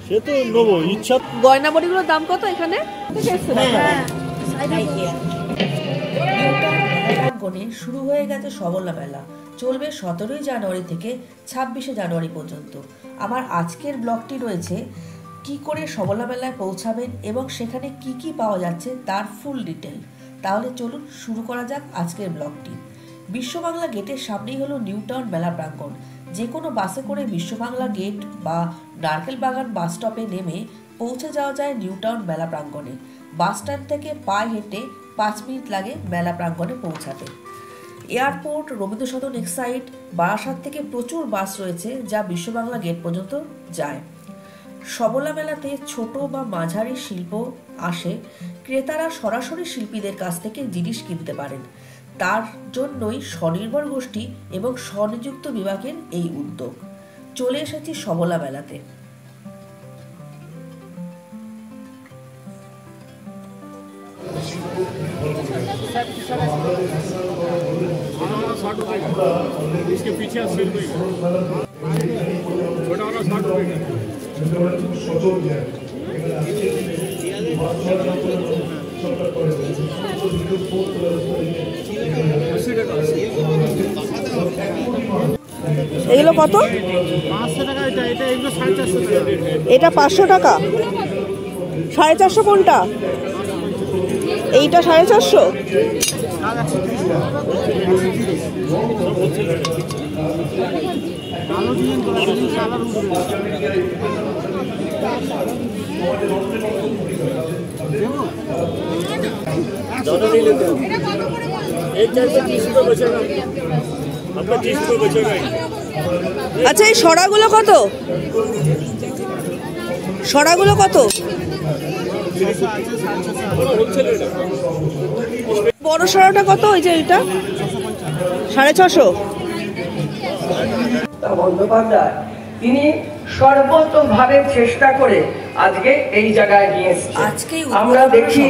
সে তো নেবো ইচ্ছা। গয়নাবড়িগুলোর দাম কত এখানে? শুরু হয়ে গেছে সবলা মেলা, চলবে 17 জানুয়ারি থেকে 26 জানুয়ারি পর্যন্ত। আমার আজকের ব্লগটি রয়েছে কি করে সবলা মেলায় পৌঁছাবেন এবং সেখানে কি কি পাওয়া যাচ্ছে তার ফুল ডিটেল। তাহলে চলুন শুরু করা যাক আজকের ব্লগটি। বিশ্ববাংলা গেটের সামনেই হলো নিউ টাউন মেলা প্রাঙ্গণ। যে কোনো বাসে করে বিশ্ববাংলা গেট বা নারকেল বাগান বাস স্টপে নেমে পৌঁছে যাওয়া যায় নিউ টাউন মেলা প্রাঙ্গণে। বাস স্ট্যান্ড থেকে পায়ে হেঁটে 5 মিনিট লাগে মেলা প্রাঙ্গণে পৌঁছাতে। এয়ারপোর্ট, রবীন্দ্র সদন এক্সাইড, বারাসাত থেকে প্রচুর বাস রয়েছে যা বিশ্ববাংলা গেট পর্যন্ত যায়। সবলা মেলাতে ছোট বা মাঝারি শিল্প আসে, ক্রেতারা সরাসরি শিল্পীদের কাছ থেকে জিনিস কিনতে পারেন। তার জন্যই স্বনির্ভর গোষ্ঠী এবং স্বনিযুক্ত বিভাগের এই উদ্যোগ। চলে এসেছি সবলা মেলাতে। এগুলো কত? 500 টাকা। এগুলো 450 টাকা। এটা 500 টাকা। 450 কোনটা? এইটা 450। আচ্ছা, এই সরাগুলো কত? সরাগুলো কত? বড় সরাটা কত? ওই যে এটা 650। বন্দ্যোপাধ্যায় তিনি সর্বতভাবে চেষ্টা করে আজকে এই জায়গায় নিয়ে এসেছেন। আমরা দেখি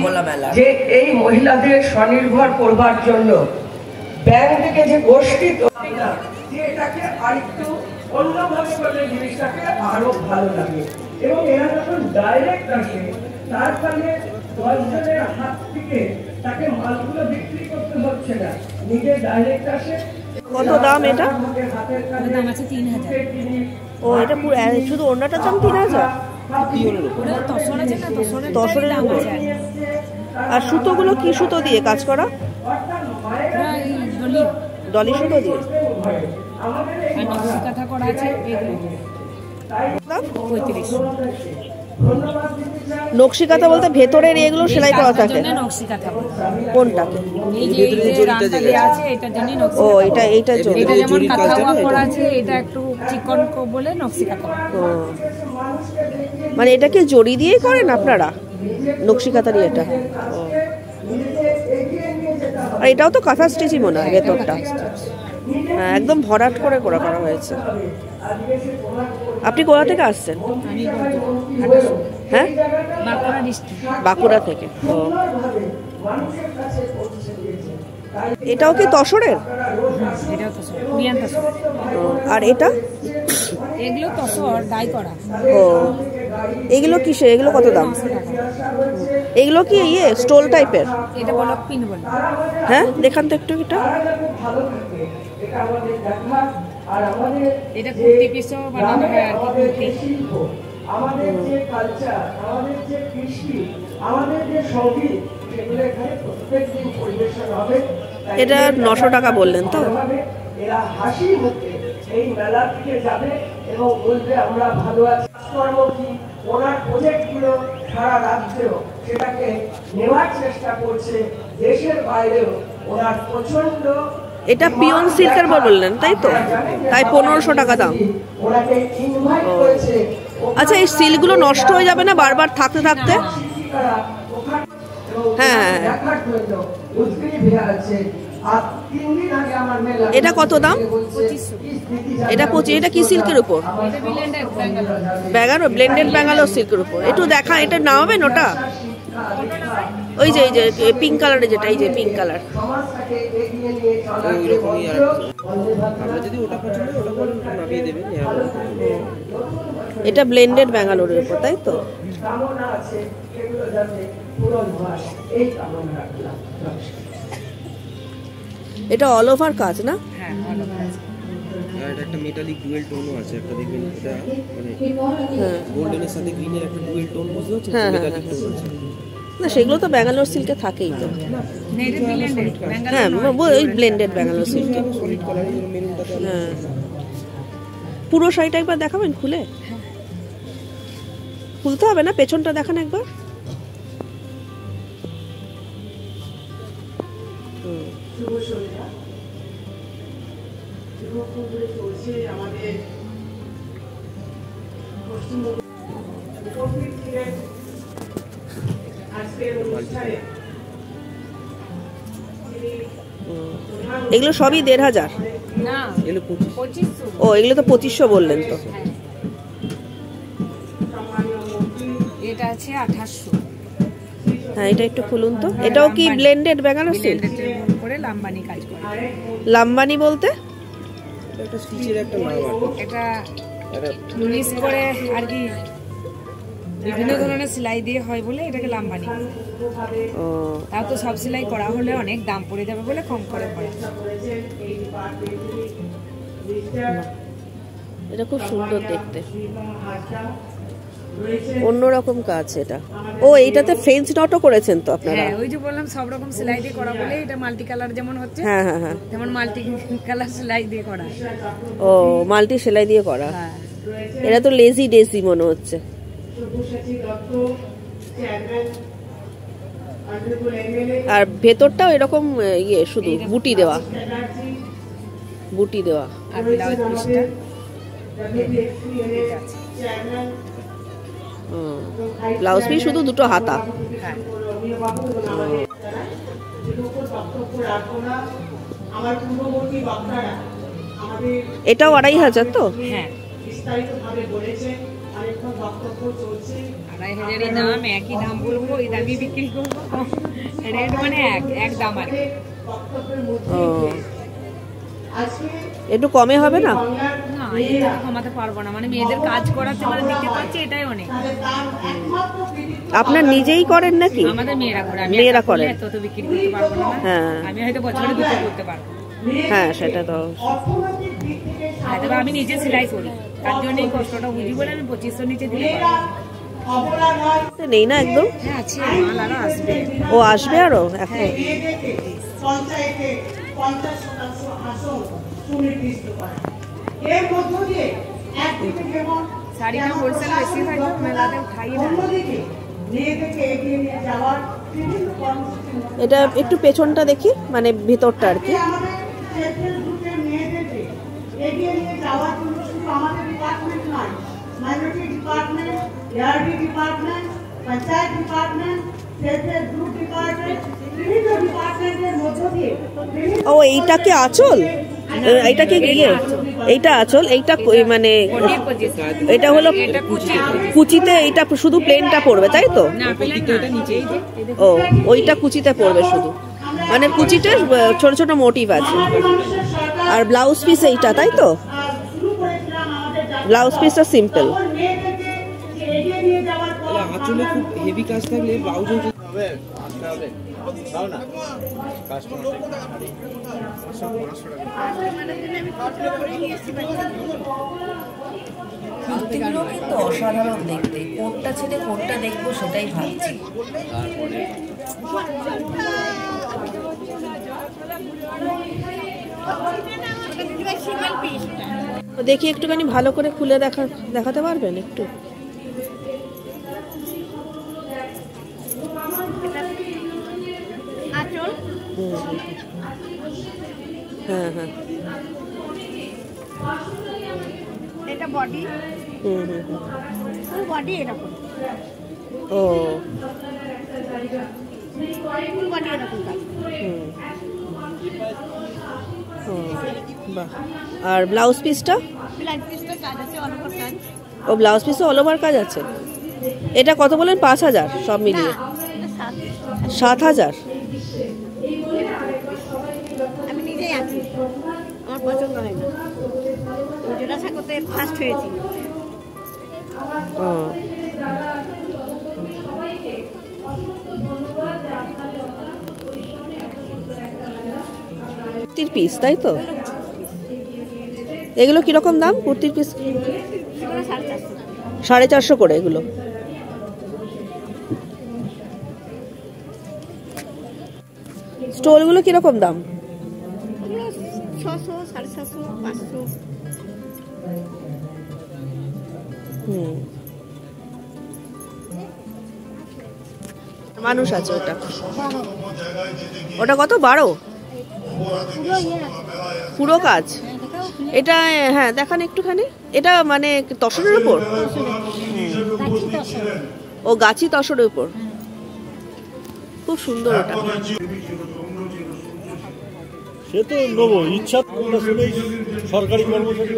যে এই মহিলাদের স্বনির্ভর করবার জন্য ব্যাংক থেকে যে গোষ্ঠী এটাকে আরেকটু অন্যভাবে করলে জিনিসটাকে আরো ভালো লাগে এবং এরা যখন ডাইরেক্ট আসে তার ফলে 10 জনের হাত থেকে তাকে মালগুলো বিক্রি করতে হচ্ছে না, নিজে ডাইরেক্ট আসে। কত দাম এটা? দাম আছে 3000। ও, এটা পুরো শুধু ওড়নাটার দাম 3000? তসরের দাম আছে। আর সুতোগুলো কি সুতো দিয়ে কাজ করা? ডলি সুতো দিয়ে। আর নকশি কাঁথা করা আছে, এগুলো 35। নকশি কাঁথা বলতে ভেতরের এগুলো সেলাই করা থাকে? নকশি কাঁথা কোনটাকে? এই যে রানটা দেয়া আছে এটার জন্য নকশি। ও, এইটার জন্য। এটা যেমন কাঁথা করা আছে, এটা একটু চিকন বলে নকশি কাঁথা। ও, মানে এটাকে জড়ি দিয়েই করেন আপনারা? নকশি কাঁথারই এটা। আর এটাও তো কাঁথা স্টিচই মনে হয় ভেতরটা। হ্যাঁ, একদম ভরাট করে করা হয়েছে। আপনি কোথা থেকে আসছেন? হ্যাঁ, বাঁকুড়া থেকে। ও, এটাও কি তসরের? আর এটা? এগুলো তসর ডাই করা। ও, এগুলো কিসের? এগুলো কত দাম? এগুলো কি স্টোল টাইপের? এটা বলক পিন বলে। হ্যাঁ, দেখান তো একটু এটা। এটা কুর্তি পিসও বানানো হয় আর কি। আমাদের যে কালচার, আমাদের যে কৃষি, আমাদের যে সঙ্গীত, সেগুলো এখানে প্রত্যেকদিন পরিবেশন হবে। এটা 900 টাকা বললেন তো? এরা হাসি মুখে এই মেলা থেকে যাবে এবং বলবে আমরা ভালো আছি। কর্ম কি ওনার প্রজেক্টগুলো সারা রাজ্যেও সেটাকে নেওয়ার চেষ্টা করছে, দেশের বাইরেও ওনার প্রচন্ড। এটা পিওন সিল্কের বললেন তাই তো? তাই 1500 টাকা দাম। আচ্ছা, এই সিল্কগুলো নষ্ট হয়ে যাবে না বারবার থাকতে থাকতে? হ্যাঁ। এটা কত দাম? এটা 25। এটা কি সিল্কের উপর? ব্যাঙ্গালোর ব্লেন্ডেড ব্যাঙ্গালোর সিল্কের উপর। একটু দেখা, এটা নামাবেন ওটা? ওই যে পিঙ্ক কালারের যেটা, এই যে পিঙ্ক কালার। এটা ব্লেন্ডেড ব্যাঙ্গালোরের উপর, তাই তো? এটা অল ওভার কাজ না? হ্যাঁ, অল ওভার কাজ। আর একটা মেটালিক ডুয়েল টোনও আছে, একটা দেখবেন এটা মানে গোল্ডেনের সাথে গ্রিনের একটা ডুয়েল টোন বুঝতে পারছেন, মেটালিক টোন আছে। না সেগুলো তো ব্যাঙ্গালোর সিল্কে থাকেই তো। হ্যাঁ, ওই ব্লেন্ডেড ব্যাঙ্গালোর সিল্কে। হ্যাঁ, পুরো শাড়িটা একবার দেখাবেন খুলে? খুলতে হবে না, পেছনটা দেখান একবার। এগুলো সবই 1500? না, ও এগুলো তো 2500 বললেন তো। এটা আছে 2800। হ্যাঁ, এটা একটু খুলুন তো। এটাও কি ব্লেন্ডেড ব্যাঙ্গালোর সিল্ক? করে লাম্বানি কাজ করে। লাম্বানি বলতে? এটা স্টিচের একটা নাম আছে। এটা লুলিস করে আর কি বিভিন্ন ধরনের সেলাই দিয়ে হয় বলে এটাকে লাম্বানি। ও, তাও তো সব সেলাই করা হলে অনেক দাম পড়ে যাবে বলে কম করে পড়ে। এটা খুব সুন্দর দেখতে, অন্যরকম কাজ এটা। ও, এইটাতে ফ্রেঞ্চ নটও করেছেন তো আপনারা? হ্যাঁ, ওই যে বললাম সব রকম সেলাই দিয়ে করা বলে এটা মাল্টি কালার যেমন হচ্ছে। হ্যাঁ হ্যাঁ হ্যাঁ, যেমন মাল্টি কালার সেলাই দিয়ে করা। ও, মাল্টি সেলাই দিয়ে করা। হ্যাঁ, এটা তো লেজি ডেজি মনে হচ্ছে। আর ভেতরটাও এরকম ইয়ে, শুধু বুটি দেওয়া, বুটি দেওয়া। আর ব্লাউজ পিসটা ব্লাউজ পিস শুধু দুটো হাতা। হ্যাঁ, এটাও 2500 তো? হ্যাঁ, 2500 দাম, একই দাম বলবো, ওই দামই বিক্রি করবো। রেট মানে এক দাম আর কি। ও, একটু কমে হবে না? না, এটা কমাতে পারবো না, মানে মেয়েদের কাজ করাতে মানে দিতে পারছি, এটাই অনেক। আপনার নিজেই করেন নাকি? আমাদের মেয়েরা করে, মেয়েরা করেন, এত তো বিক্রি করতে পারবো না। হ্যাঁ, আমি হয়তো বছরে দুটো করতে পারবো। হ্যাঁ সেটা তো। তবে আমি নিজে সেলাই করি, তার জন্যই কষ্টটা বুঝি বলে আমি 2500 নিচে দিতে পারবো। নেই না একদম? হ্যাঁ, আছে, মাল আরো আসবে। ও, আসবে আরো এখন? শাড়িটা হোলসেল বেশি হয় তো মেলাতে উঠাই না। এটা একটু পেছনটা দেখি, মানে ভেতরটা আর কি। ও, এইটা কি আঁচল? এইটা কি ইয়ে? এইটা আঁচল, এইটা মানে এটা হলো কুচিতে, এইটা শুধু প্লেনটা পড়বে তাই তো? ও, ওইটা কুচিতে পড়বে শুধু, মানে কুচিতে ছোট ছোট মোটিভ আছে। আর ব্লাউজ পিস এইটা, তাই তো? ব্লাউজ পিসটা সিম্পল। আঁচলে খুব হেভি কাজ থাকলে ব্লাউজও কুর্তিগুলো কিন্তু অসাধারণ দেখতে, কোনটা ছেড়ে কোনটা দেখবো সেটাই ভাবছি। দেখি একটুখানি ভালো করে খুলে দেখাতে পারবেন একটু? হ্যাঁ হ্যাঁ, এটা বডি। বডি এরকম। ও, বডি এরকম কাজ। বাহ। আর ব্লাউজ পিসটা? ব্লাউজ পিসটা কাজ আছে, অল ওভার কাজ। ও, ব্লাউজ পিসও অল ওভার কাজ আছে। এটা কত বলেন? 5000 সব মিলিয়ে? 7,000। আমি নিজেই আছি, আমার পছন্দ হয় না, জোড়াসা করতে ফার্স্ট হয়েছি। কুর্তির পিস তাই তো? এগুলো কিরকম দাম কুর্তির পিস? 450 করে এগুলো। স্টোলগুলো কিরকম দাম? 600, 750, 500। মানুষ আছে ওটা, ওটা কত? 12 পুরো কাজ এটা? হ্যাঁ দেখান একটুখানি। এটা মানে তসরের উপর? ও গাছি তসরের উপর, খুব সুন্দর ওটা। সে তো নেবো, ইচ্ছা শুনেই সরকারি কর্মচারী।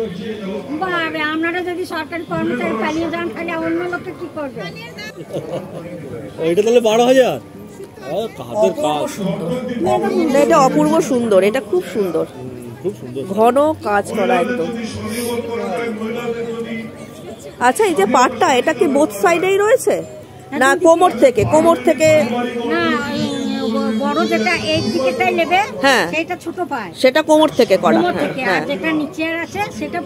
আপনারা যদি সরকারি কর্মচারী পালিয়ে যান তাহলে অন্য লোককে কি করবে? এটা তাহলে 12,000। হাতের কাজ, এটা অপূর্ব সুন্দর, এটা খুব সুন্দর, খুব সুন্দর ঘন কাজ করা একদম। আচ্ছা এই যে পাটটা, এটা কি বোথ সাইডেই রয়েছে না কোমর থেকে? কোমর থেকে না, বড় যেটা এই দিকেটাই নেবে, হ্যাঁ সেটা ছোট পায়, সেটা কোমর থেকে করা। কোমর হ্যাঁ থেকে। আর হ্যাঁ, যেটা নিচে আছে সেটা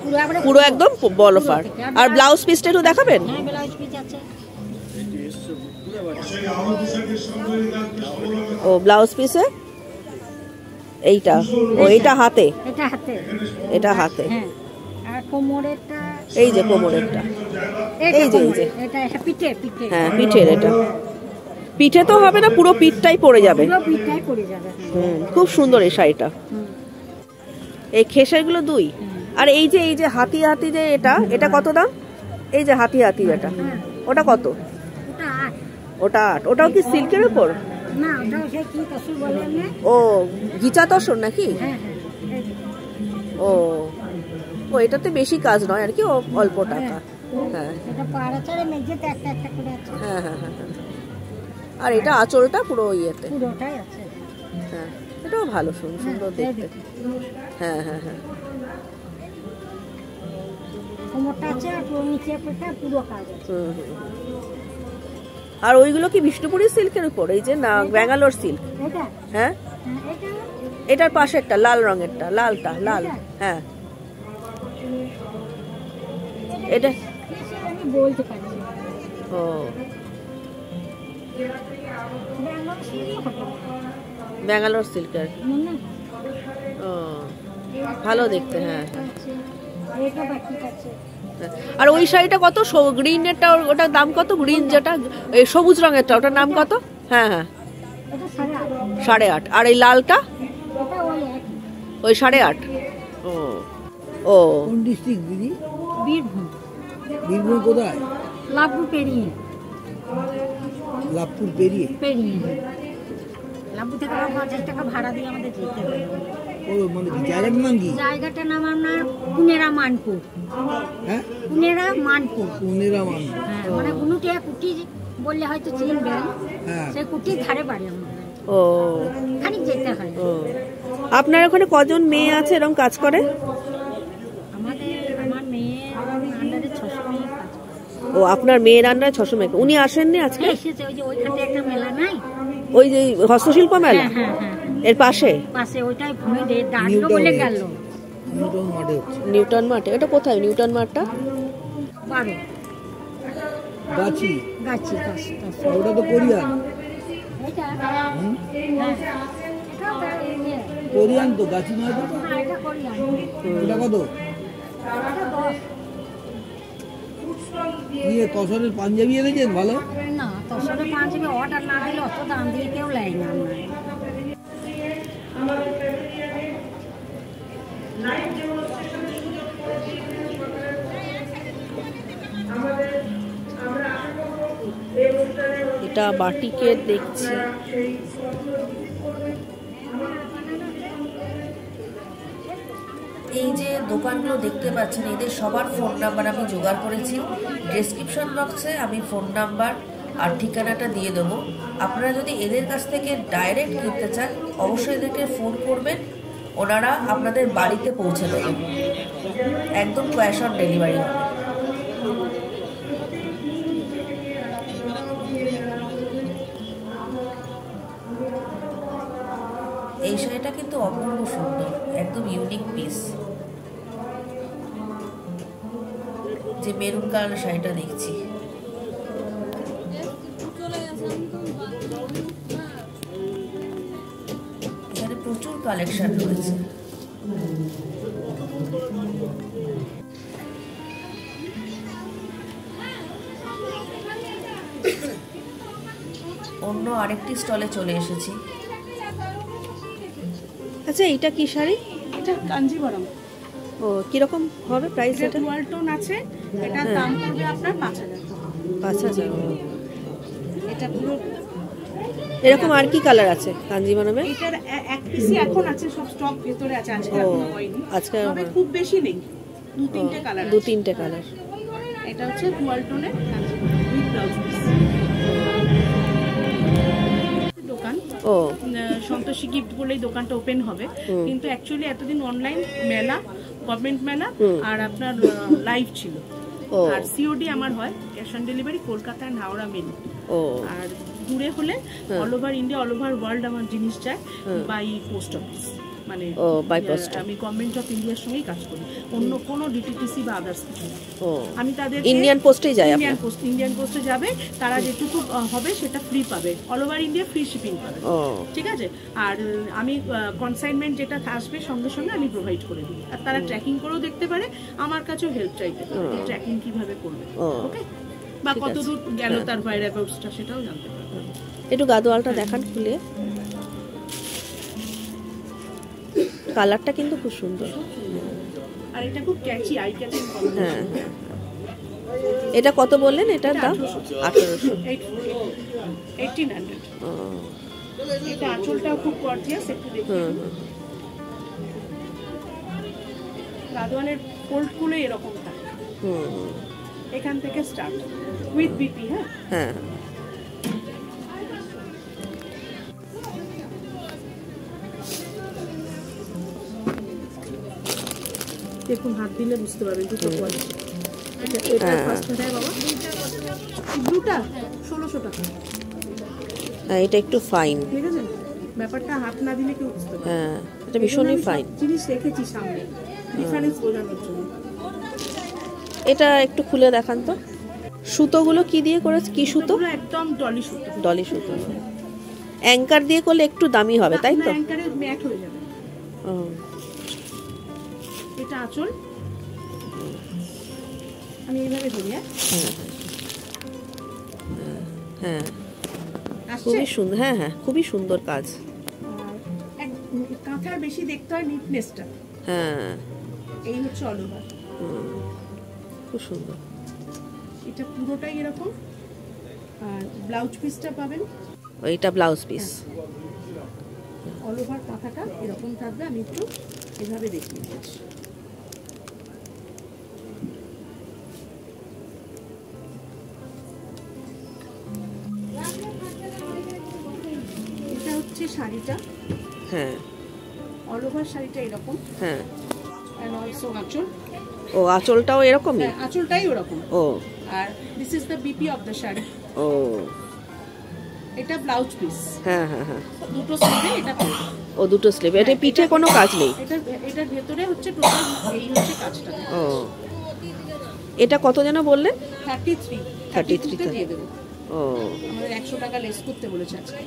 পুরো একদম বলফার। আর ব্লাউজ পিসটা একটু দেখাবেন? হ্যাঁ, ব্লাউজ পিস আছে। ও ব্লাউজ পিসে এইটা, ও এটা হাতে, এটা হাতে, এটা হাতে। হ্যাঁ। আর কোমরেরটা এই যে কোমরেরটা, এই যে এই যে এটা পিঠে, পিঠে, হ্যাঁ পিঠের। এটা পিঠে তো হবে না, পুরো পিঠটাই পড়ে যাবে। পুরো পিঠটাই পড়ে যাবে। খুব সুন্দর এই শাড়িটা। এই খেসারগুলো 2। আর এই যে হাতি হাতি যে এটা, এটা কত দাম? এই যে হাতি হাতি যেটা, ওটা কত? ওটা 8। ওটা 8। ওটাও কি সিল্কের উপর? না, ওটা সে কি তসর বলে না? ও গিচা তসর নাকি? হ্যাঁ হ্যাঁ। ও ও এটাতে বেশি কাজ নয় আর কি, অল্প টাকা। হ্যাঁ এটা পাড়া ছাড়ে মেঝেতে একটা একটা করে আছে। হ্যাঁ হ্যাঁ হ্যাঁ। আর এটা আঁচলটা পুরো ইয়েতে, পুরোটাই আছে। হ্যাঁ এটাও ভালো, সুন্দর দেখতে। হ্যাঁ হ্যাঁ হ্যাঁ, কোমরটা আছে আর পুরো নিচে পুরো কাজ আছে। আর ওইগুলো কি বিষ্ণুপুরি সিল্কের উপর? এই যে না ব্যাঙ্গালোর সিল্ক? এটা হ্যাঁ, এটা এটার পাশে একটা লাল রঙেরটা, লালটা লাল। হ্যাঁ এটা আমি বলতে পারছি। ও ব্যাঙ্গালোর সিল্কের, ও ভালো দেখতে। হ্যাঁ এটা বাকি আছে। আর ওই শাড়িটা কত? গ্রিনেরটা, ওটার দাম কত? গ্রিন যেটা, এই সবুজ রঙেরটা, ওটার নাম কত? হ্যাঁ হ্যাঁ, এটা 8.5। 8.5। আর এই লালটা এটা ওই 8.5। ও ও কোন ডিস্ট্রিক্ট দিদি? বীরভূম। বীরভূম কোথায়? লাভপুর পেরিয়ে। লাভপুর পেরিয়ে? পেরিয়ে লাভপুর থেকে 50 টাকা ভাড়া দিয়ে আমাদের যেতে হবে। ও মানে কি জায়গাটার নাম কি? জায়গাটার নাম আপনার পুনেরা মানপুর। হ্যাঁ, পুনেরা মানপুর। পুনেরা মানপুর। হ্যাঁ, মানে গুনুটিয়া কুটি বললে হয়তো চিনবেন। হ্যাঁ, সেই কুটির ধারে বাড়ি আমাদের। ও খানিক যেতে হয়। ও আপনার ওখানে কজন মেয়ে আছে এরকম কাজ করে? আমার মেয়ের আন্ডারে 600 মেয়ে কাজ করে। ও আপনার মেয়ের আন্ডারে 600 মেয়ে। উনি আসেননি আজকে? এসেছে, ওই যে ওইখানে একটা মেলা নাই, ওই যে হস্তশিল্প মেলা, হ্যাঁ হ্যাঁ হ্যাঁ, এর পাশে পাশে ওইটাই ভূমি দিয়ে দাঁড়িয়ে বলে গেল। নিউটন মাঠে হচ্ছে। নিউটন মাঠে? এটা কোথায় নিউটন মাঠটা? 12 গাছি গাছি। ওটা তো কোরিয়ান। এটা হ্যাঁ, এটাও ইয়ে, কোরিয়ান তো, গাছি নয় তো। না এটা কোরিয়ান। ওটা কত? এটা 10। ইয়ে তসরের পাঞ্জাবি এনেছেন? ভালো না, তসরে পাঁচবে অর্ডার না দিলে অত দাম দিয়ে কেউ লেয় না। এটা বাটিকের দেখছি। এই যে দোকানগুলো দেখতে পাচ্ছেন, এদের সবার ফোন নাম্বার আমি জোগাড় করেছি। ডেসক্রিপশন বক্সে আমি ফোন নাম্বার আর ঠিকানাটা দিয়ে দেবো। আপনারা যদি এদের কাছ থেকে ডাইরেক্ট কিনতে চান অবশ্যই এদেরকে ফোন করবেন, ওনারা আপনাদের বাড়িতে পৌঁছে দেবেন, একদম ক্যাশ অন ডেলিভারি হবে। এই শাড়িটা কিন্তু অপূর্ব সুন্দর, একদম ইউনিক পিস। যে মেরুন কালার শাড়িটা দেখছি, এখানে প্রচুর কালেকশন রয়েছে। অন্য আরেকটি স্টলে চলে এসেছি। আচ্ছা, এটা কি শাড়ি? এটা কাঞ্জিবরম। ও, কিরকম হবে প্রাইস? এটা ডুয়াল টোন আছে, এটা দাম পড়বে আপনার 5000। 5000। এটা পুরো এরকম আর কি কালার আছে কাঞ্জিবরমে? এটার এক পিসি এখন আছে, সব স্টক ভেতরে আছে, আজকে এখনো হয়নি। আজকে তবে খুব বেশি নেই, 2-3টে কালার আছে। 2-3টে কালার। এটা হচ্ছে ডুয়াল টোনের উইথ ব্লাউজ পিস। দোকান ও, সন্তোষী গিফট বলেই দোকানটা ওপেন হবে, কিন্তু অ্যাকচুয়ালি এতদিন অনলাইন মেলা, গভর্নমেন্ট মেলা আর আপনার লাইভ ছিল। আর সিওডি আমার হয়, cash on delivery, Kolkata and Howrah mail. আর দূরে হলে all over India, all over world আমার জিনিস যায় বাই পোস্ট অফিস, মানে আমি গভর্নমেন্ট অফ ইন্ডিয়ার সঙ্গেই কাজ করি, অন্য কোনো ডিটিটিসি বা আদার্স কিছু না। আমি তাদের ইন্ডিয়ান পোস্টেই যায়, ইন্ডিয়ান পোস্টে যাবে, তারা যেটুকু হবে সেটা ফ্রি পাবে, all over India free shipping পাবে, ঠিক আছে। আর আমি কনসাইনমেন্ট যেটা আসবে সঙ্গে সঙ্গে আমি প্রোভাইড করে দিই, আর তারা ট্র্যাকিং করেও দেখতে পারে, আমার কাছেও হেল্প চাইতে পারে ট্র্যাকিং কিভাবে করবে, ওকে, বা কতদূর গেল তার বাইরে অ্যাবাউটসটা সেটাও জানতে পারে। একটু গাদোয়ালটা দেখান খুলে, কালারটা কিন্তু খুব সুন্দর, আর এটা খুব ক্যাচি, আই ক্যাচিং। হ্যাঁ, এটা কত বললেন? এটার দাম 1800। 1800। এটা আঁচলটাও খুব গর্জিয়াস, একটু দেখুন। গাদোয়ালের ফোল্ডগুলো এরকম থাকে, এখান থেকে স্টার্ট উইথ বিপি। হ্যাঁ, দেখুন, হাত দিলে বুঝতে পারবেন দুটো কোয়ালিটি। এটা ফার্স্ট দেয় বাবা, ব্লুটা 1600 টাকা। এটা একটু ফাইন, ঠিক আছে, ব্যাপারটা হাত না দিলে কেউ বুঝতে পারবে। হ্যাঁ, এটা ভীষণই ফাইন জিনিস রেখেছি সামনে ডিফারেন্স বোঝানোর জন্য। এটা একটু খুলে দেখান তো। সুতোগুলো কি দিয়ে করেছে? কি সুতো? একদম ডলি সুতো। ডলি সুতো। অ্যাঙ্কার দিয়ে করলে একটু দামি হবে, তাই তো? অ্যাঙ্কারে ম্যাট হয়ে যাবে। এটা আঁচল, আমি এইভাবে ধরি। হ্যাঁ, খুবই সুন্দর। হ্যাঁ হ্যাঁ, খুবই সুন্দর কাজ। কাঁথার বেশি দেখতে হয় নিটনেসটা। হ্যাঁ, এই হচ্ছে অল ওভার, খুব সুন্দর। এটা পুরোটাই এরকম, আর ব্লাউজ পিসটা পাবেন, এইটা ব্লাউজ পিস। অল ওভার কাঁথাটা এরকম থাকবে। আমি একটু এভাবে দেখিয়ে দিচ্ছি। এটা হচ্ছে শাড়িটা। হ্যাঁ, অল ওভার শাড়িটা এরকম। হ্যাঁ, এন্ড অলসো আঁচল। ও, আঁচলটাও এরকমই? হ্যাঁ, আঁচলটাই ওরকম। ও, আর this is the BP of the sari. ও, এটা ব্লাউজ পিস। হ্যাঁ হ্যাঁ হ্যাঁ, দুটো স্লিভে এটা পাবে। ও, দুটো স্লিভ। এটা পিঠে কোনো কাজ নেই? এটার ভেতরে হচ্ছে টোটাল এই হচ্ছে কাজটা। ও, এটা কত যেন বললেন? 33 তে দিয়ে দেব। ও, আমাদের 100 টাকা লেস করতে বলেছে আজকে।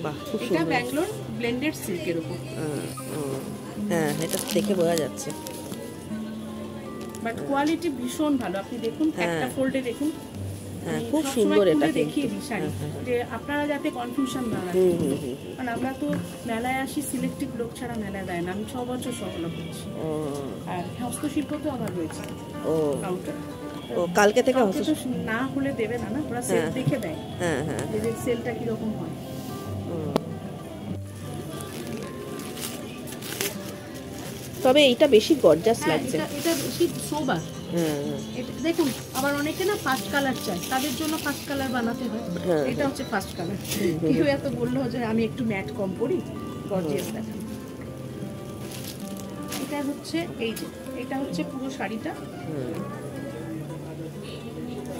বাহ, খুব এটা সুন্দর। ব্যাঙ্গালোর ব্লেন্ডেড সিল্কের উপর। হ্যাঁ, এটা দেখে বোঝা যাচ্ছে, বাট কোয়ালিটি ভীষণ ভালো। আপনি দেখুন, একটা ফোল্ডে দেখুন। হ্যাঁ, খুব সুন্দর। এটা দেখিয়ে দিই শাড়ি, যে আপনারা যাতে কনফিউশন না রাখেন, কারণ আমরা তো মেলায় আসি, সিলেক্টিভ লোক ছাড়া মেলায় দেয় না। আমি 6 বছর সফলতা করছি, আর হস্তশিল্প তো আমার রয়েছে। ও, কাউন্টার। ও, কালকে থেকে না হলে দেবে না, ওরা সেল দেখে দেয়। হ্যাঁ হ্যাঁ, যে সেলটা কিরকম হয়। তবে এইটা বেশি গর্জাস লাগছে। এটা বেশি সোবার, দেখুন আবার অনেকে না ফার্স্ট কালার চায়, তাদের জন্য ফার্স্ট কালার বানাতে হয়। এটা হচ্ছে ফার্স্ট কালার। কেউ এত বললো যে আমি একটু ম্যাট কম করি, গর্জিয়াস দেখান। এটা হচ্ছে এই যে, এটা হচ্ছে পুরো শাড়িটা।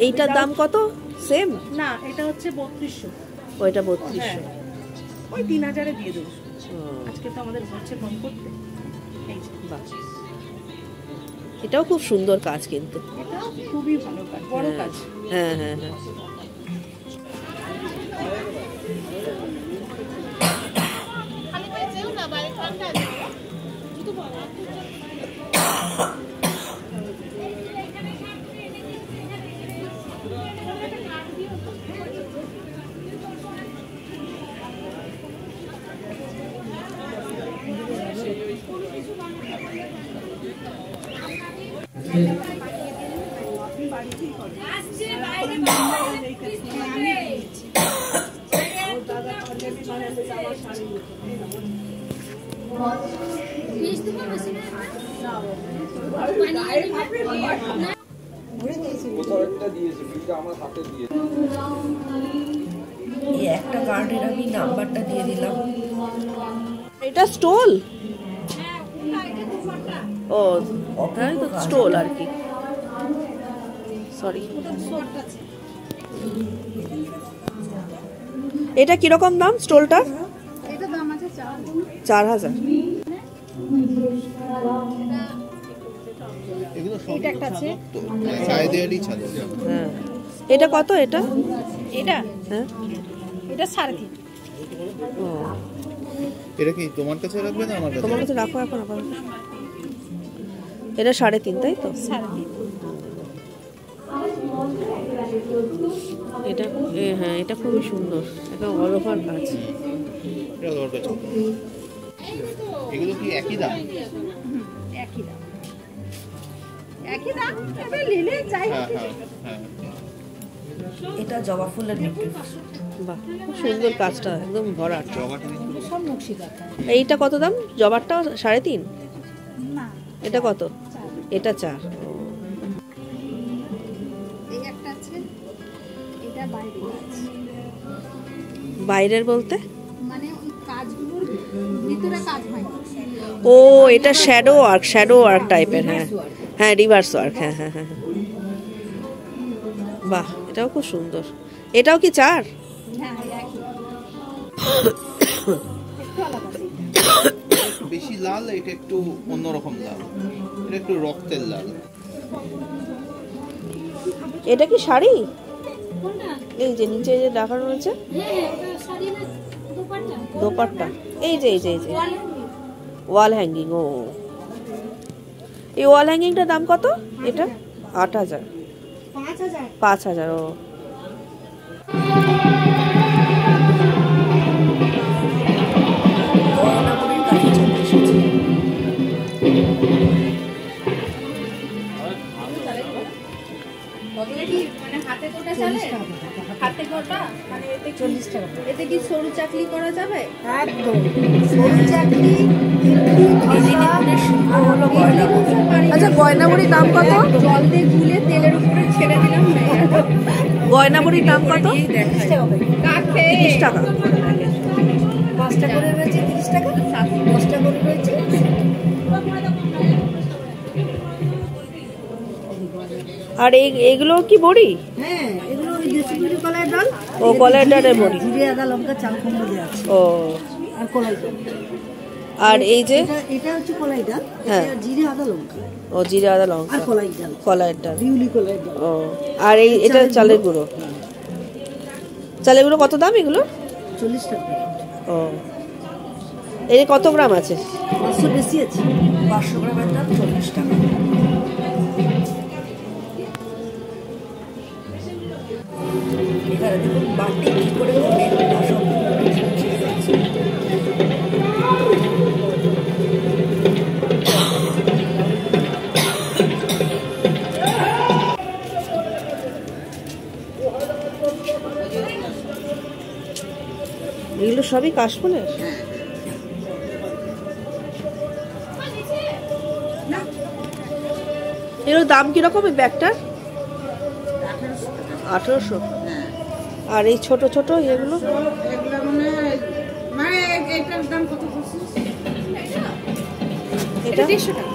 এইটার দাম কত? সেম না, এটা হচ্ছে 3200। ওইটা 3200। ওই 3000-এ দিয়ে দেবো। আজকে তো আমাদের হচ্ছে কম করতে। এই যে বাহ, এটাও খুব সুন্দর কাজ, কিন্তু এটা খুবই ভালো কাজ, বড় কাজ। হ্যাঁ হ্যাঁ হ্যাঁ। এই একটা কার্ডের আমি নাম্বারটা দিয়ে দিলাম। এটা স্টোল? ও তাই তো, স্টোল আর কি। সরি, এটা কিরকম দাম স্টোলটার? এটা দাম আছে 4000। এটা একটা আছে। হ্যাঁ, এটা কত? এটা এটা হ্যাঁ, এটা 3.5। ও এটা কি তোমার কাছে রাখবে না আমার কাছে? তোমার কাছে রাখো এখন আপাতত। এটা 3.5, তাই তো? 3.5। এটা হ্যাঁ, এটা খুবই সুন্দর, এটা অল ওভার কাজ। এটা তোমার কাছে। এগুলো কি একই দাম? একই দাম, একই দাম। এবার নিলে যাই। হ্যাঁ হ্যাঁ হ্যাঁ। এটা জবা ফুলের মোটিভ। বাহ, খুব সুন্দর কাজটা, একদম ভরাট। জবাটা সব নকশি কাটা। এইটা কত দাম? জবারটা 3.5? না, এটা কত? এটা 4। এই একটা আছে, এটা বাইরে আছে। বাইরের বলতে মানে ওই কাজগুলোর ভিতরে কাজ হয়। ও, এটা শ্যাডো ওয়ার্ক টাইপের। হ্যাঁ হ্যাঁ, রিভার্স ওয়ার্ক। হ্যাঁ হ্যাঁ হ্যাঁ। বাহ, এটাও খুব সুন্দর। এটাও কি 4? হ্যাঁ, একই। বেশি লাল, এটা একটু অন্যরকম লাল, এটা একটু রক্তের লাল। এটা কি শাড়ি? কোনটা? এই যে নিচে যে দেখানো রয়েছে, হ্যাঁ, এটা শাড়ি না, দোপাট্টা। দোপাট্টা। এই যে ওয়াল হ্যাঙ্গিং। ও, এই ওয়াল হ্যাঙ্গিংটার দাম কত? এটা 8000। 5000। ও, হাতে কোটা চলে? হাতে কোটা মানে এতে 40 টাকা। এতে কি সরু চাকলি করা যাবে? একদম সরু চাকলি। আচ্ছা, গয়নাবড়ির দাম কত? জল দিয়ে গুলে তেলের উপরে ছেড়ে দিলাম। গয়নাবড়ির দাম কত? 30 টাকা। 5টা করে রয়েছে 30 টাকা, 10টা করে রয়েছে। আর এইগুলো কি বড়ি? হ্যাঁ, এগুলো দেশি কলাইয়ের ডাল। ও, কলাইয়ের ডালের বড়ি। জিরে আদা লঙ্কা চাল কুমড়ো দেওয়া আছে। ও, আর কলাই ডাল। আর এই যে এটা হচ্ছে কলাই ডাল। হ্যাঁ, এটা জিরে আদা লঙ্কা। ও, জিরে আদা লঙ্কা আর কলাই ডাল। কলাইয়ের ডাল, বিউলি কলাই ডাল। ও, আর এটা চালের গুঁড়ো। চালের গুঁড়ো কত দাম এগুলো? 40 টাকা। ও, এই কত গ্রাম আছে? 500 বেশি আছে। 500 গ্রামের দাম 40 টাকা। এখানে দেখুন বাটি কি করে হবে, সব এগুলো সবই কাশফুলের। এগুলো এগুলোর দাম কিরকম এই ব্যাগটার? 1800। আর এই ছোট ছোট এগুলো? এটার দাম কত? এটা 150 টাকা।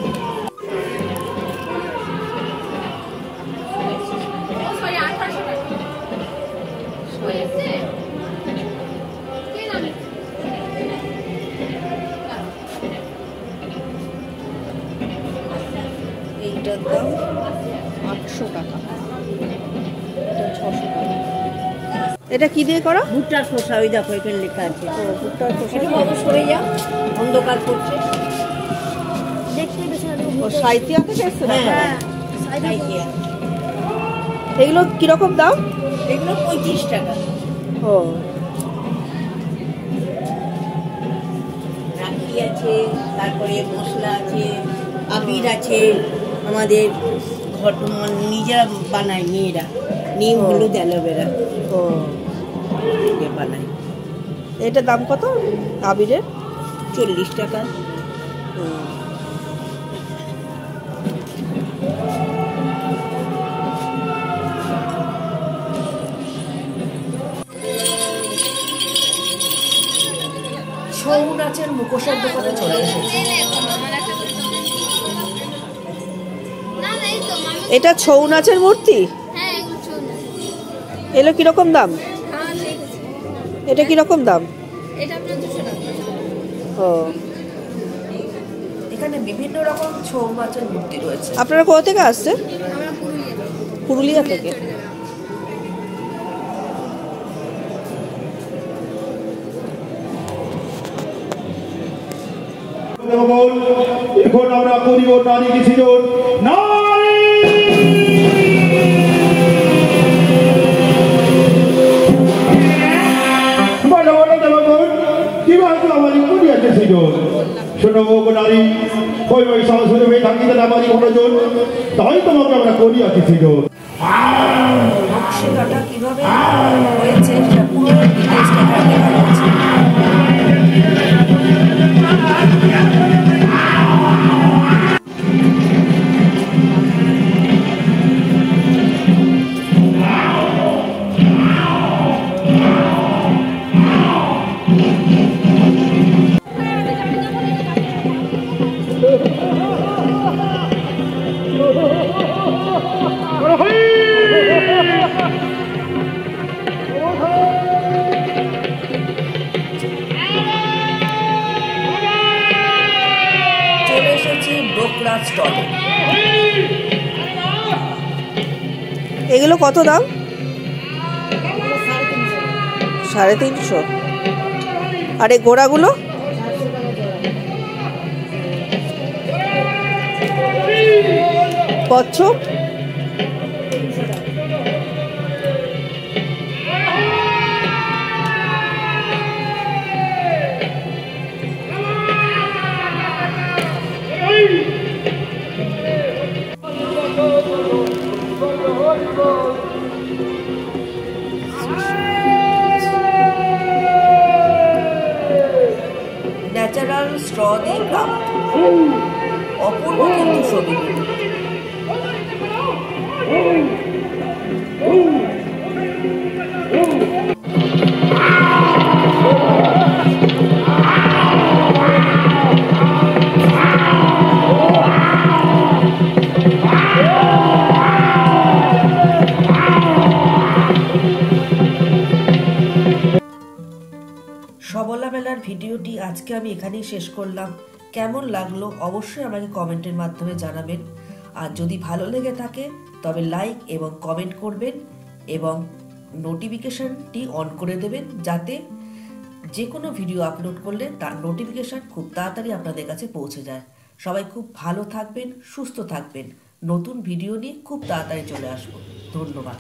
এইটার দাম 800 টাকা, এটা 600 টাকা। এটা কি দিয়ে করা? ভুট্টার খোসা, ওই দেখো এখানে লেখা আছে। ভুট্টার খোসা। সরে যাও, অন্ধকার করছে। ও সাইতিয়া থেকে এসছে? হ্যাঁ, এগুলো কিরকম দাম? এগুলো 35 টাকা। ও, রাখি আছে, তারপরে মশলা আছে, আবির আছে, আমাদের ঘর নিজেরা বানায় মেয়েরা, নিম হলুদ অ্যালোভেরা বানায়। এটার দাম কত আবিরের? 40 টাকা। ছৌ নাচের মুখোশের দোকানে চলে এসেছে। এটা ছৌ নাচের মূর্তি? এগুলো কিরকম দাম? এটা কিরকম দাম? ও, এখানে বিভিন্ন রকম ছৌ নাচের মূর্তি রয়েছে। আপনারা কোথা থেকে আসছে? পুরুলিয়া থেকে। এখন আমরা করিব নারী সৃজন। কিভাবে আমারই করিয়াছে সৃজন? শোনো নারী, ওই ওই সংসদে হয়ে থাকিতে আমারই মনোজন, তাই তোমাকে আমরা করিয়াছি সৃজন। নকশিকাটা কিভাবে হয়েছে সেটা পুরো ডিটেইলসটা এখানে লেখা আছে। এগুলো কত দাম? 350। আর এই গোড়াগুলো? কচ্ছপ? ন্যাচারাল স্ট্র দিয়ে ক্রাফট, অপূর্ব কিন্তু ছবিগুলো। সবলা মেলার ভিডিওটি আজকে আমি এখানেই শেষ করলাম। কেমন লাগলো অবশ্যই আমাকে কমেন্টের মাধ্যমে জানাবেন। আর যদি ভালো লেগে থাকে তবে লাইক এবং কমেন্ট করবেন এবং নোটিফিকেশনটি অন করে দেবেন, যাতে যে কোনো ভিডিও আপলোড করলে তার নোটিফিকেশন খুব তাড়াতাড়ি আপনাদের কাছে পৌঁছে যায়। সবাই খুব ভালো থাকবেন, সুস্থ থাকবেন। নতুন ভিডিও নিয়ে খুব তাড়াতাড়ি চলে আসবো। ধন্যবাদ।